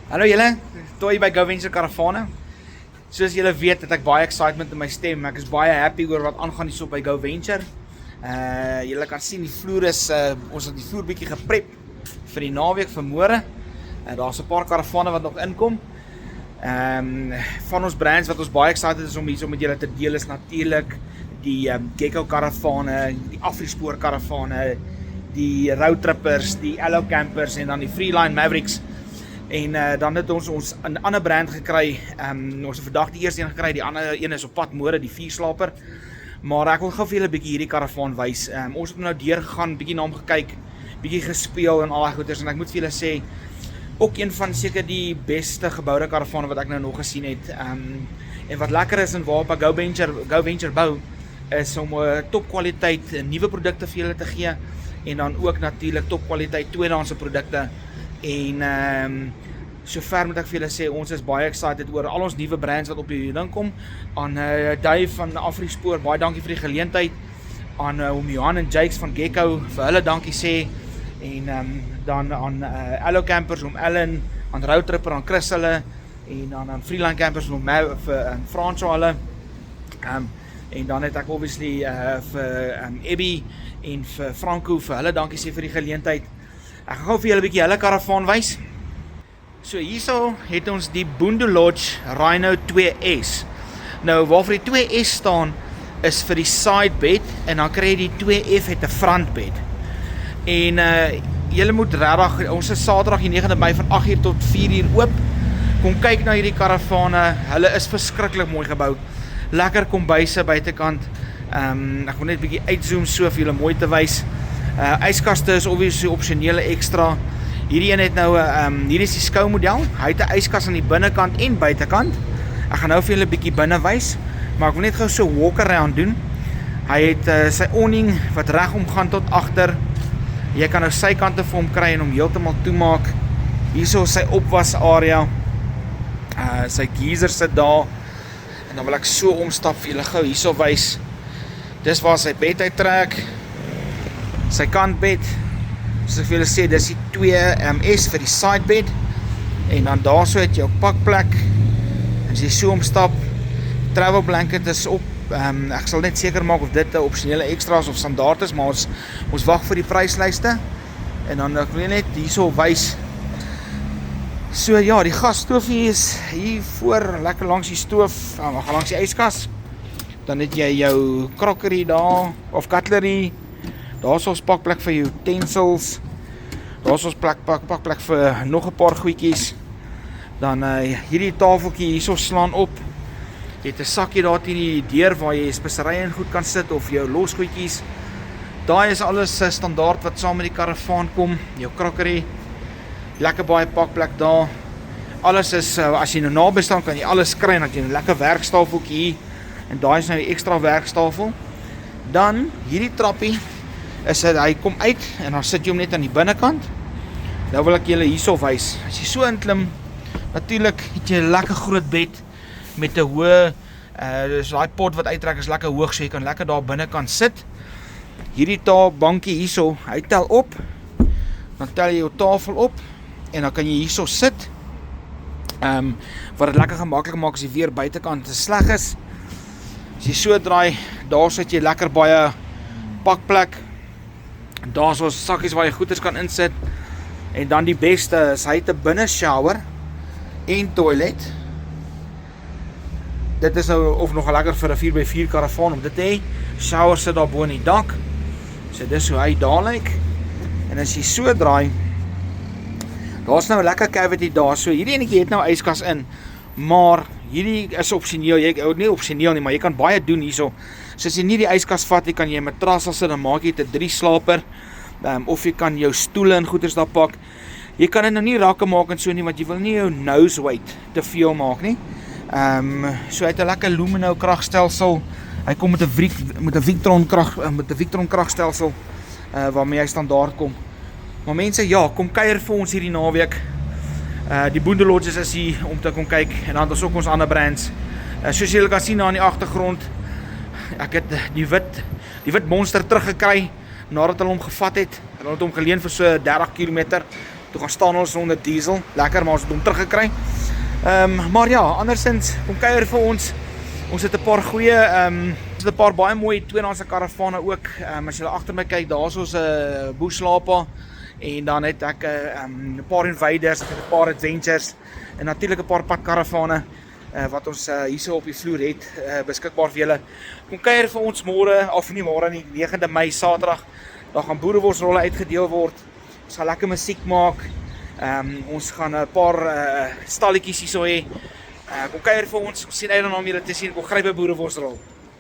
Hallo julle, toe by GoVenture Karavane. Soos julle weet het ek baie excitement in my stem. Ek is baie happy oor wat aangaan hier so by GoVenture. Julle kan sien die vloer is ons het die vloer bietjie geprep vir die naweek vir môre. Daar's 'n paar karavane wat nog inkom. Van ons brands wat ons baie excited is om hier met julle te deel is natuurlik die Gecko karavane, die Afrispoor karavane, die Road Trippers, die Allo Campers en dan die Freeline Mavericks. En dan het ons 'n ander brand gekry. Ons het vandag die eerste een gekry, die ander een is op pad môre, die Vierslaper. Maar ek wil gou vir julle 'n bietjie hierdie karavaan wys. Ons het nou deur gegaan, bietjie na hom gekyk, bietjie gespeel en al daai goeders en ek moet vir julle sê ook een van seker die beste geboude karavane wat ek nou nog gesien het. En wat lekker is en waarop ek GoVenture bou is om topkwaliteit nuwe produkte vir julle te gee en dan ook natuurlik topkwaliteit tweedehandse produkte. En sover moet ek vir julle sê, ons is baie excited oor al ons nuwe brands wat op die ding kom. Aan Dave van Afrispoor, baie dankie vir die geleentheid. Aan oom Johan en Jakes van Gecko, vir hulle dankie sê. En dan aan Allo Campers, oom Ellen, aan Road Tripper, aan Chris hulle. En dan aan Freeline Campers, oom vir Fransjo hulle. En dan het ek obviously vir Ebby en vir Franco, vir hulle dankie sê vir die geleentheid. Ek gaan gou vir julle 'n bietjie hulle karavaan wys. So hierso het ons die Boondoe Lodge Rhino 2S. Nou waarvoor die 2S staan is vir die side bed en dan kry jy die 2F het 'n front bed. En julle moet regtig, ons is Saterdag die 9de Mei van 8uur tot 4uur oop. Kom kyk na hierdie karavane. Hulle is verskriklik mooi gebou. Lekker kombuise buitekant. Ek wil net 'n bietjie uitzoom so vir julle mooi te wys. Yskaste is obviously opsionele ekstra. Hierdie een het nou hier is die skou model. Hy het 'n yskas aan die binnekant en buitekant. Ek gaan nou vir julle 'n bietjie binne wys, maar ek wil net gou so walk around doen. Hy het sy awning wat regom gaan tot agter. Jy kan nou sy kante vir hom kry en hom heeltemal toemaak. Hierso is sy opwas area. Sy geyser sit daar. En dan wil ek so omstap vir julle gou hierso wys. Dis waar sy bed uittrek. Sy kantbed, soos ek vir julle sê, dis die 2S vir die sidebed. En dan daarso het jy ook pakplek. As jy so omstap, travel blanket is op. Ek sal net seker maak of dit 'n opsionele extra's of standaard is, maar ons wag vir die pryslyste. En dan ek wil net hierso wys. So ja, die gasstoofie is hier voor, lekker langs die stoof, langs die yskas. Dan het jy jou crockery daar, of cutlery. Daar's ons pakplek vir jou utensils. Daar's ons pakplek vir nog 'n paar goedjies. Dan hierdie tafeltjie hierso slaan op. Jy het 'n sakkie daar teen die deur waar jy speserye en goed kan sit of jou losgoedjies. Daai is alles standaard wat saam met die karavaan kom. Jou crockery. Lekker baie pakplek daar. Alles is as jy nou naby staan kan jy alles kry en dan jy 'n lekker werkstafeltjie hier. En daai is nou die ekstra werkstafel. Dan hierdie trappie is hy kom uit en dan sit jy hom net aan die binnekant. Nou wil ek julle hierso wys. As jy so inklim, natuurlik het jy 'n lekker groot bed met 'n hoë dus daai pot wat uittrek is lekker hoog, so jy kan lekker daar binnekant sit. Hierdie bankie hierso, hy tel op. Dan tel jy jou tafel op en dan kan jy hierso sit. Wat dit lekker gemaklik maak as die weer buitekant te sleg is. As jy so draai, daar sit jy lekker baie pakplek. Daar's ons sakkies waar jy goeders kan insit. En dan die beste is, hy het 'n binne shower en toilet. Dit is nou of nog lekker vir 'n 4x4 karavaan om dit te hê. Shower sit daar bo in die dak. So dis hoe hy daar lyk. En as jy so draai, daar's nou 'n lekker cavity daar. So hierdie enetjie het nou yskas in, maar hierdie is opsioneel. Jy nie opsioneel nie, maar jy kan baie doen hierso. So as jy nie die yskas vat nie, kan jy 'n matras sit en maak jy dit 'n 3 slaper. Of jy kan jou stoele en goeders daar pak. Jy kan dit nou nie rakke maak en so nie, want jy wil nie jou nose weight te veel maak nie. So hy het 'n lekker Lumino kragstelsel. Hy kom met 'n Victron kragstelsel waarmee hy standaard kom. Maar mense, ja, kom kuier vir ons hierdie naweek. Die Boondoe Lodge is hier om te kom kyk en dan het ons ook ons ander brands. Soos julle kan sien daar in die agtergrond, ek het die wit monster teruggekry nadat hulle hom gevat het. Hulle het hom geleen vir so 30 km Toe gaan staan ons onder diesel. Lekker, maar ons het hom teruggekry. Maar ja, andersins, kom kuier vir ons. Ons het 'n paar goeie, ons het 'n paar baie mooi tweedehandse karavane ook. As jy agter my kyk, daar's ons 'n Bushslapa en dan het ek 'n paar Invaders, 'n paar Adventures en natuurlik 'n paar padkaravane wat ons hierso op die vloer het beskikbaar vir julle. Kom kuier vir ons môre, of nie môre nie, 9de Mei Saterdag. Daar gaan boereworsrolle uitgedeel word. Ons gaan lekker musiek maak. Ons gaan 'n paar stalletjies hierso hê. Kom kuier vir ons. Ons sien uit daarna om julle te sien. Kom gryp 'n boereworsrol.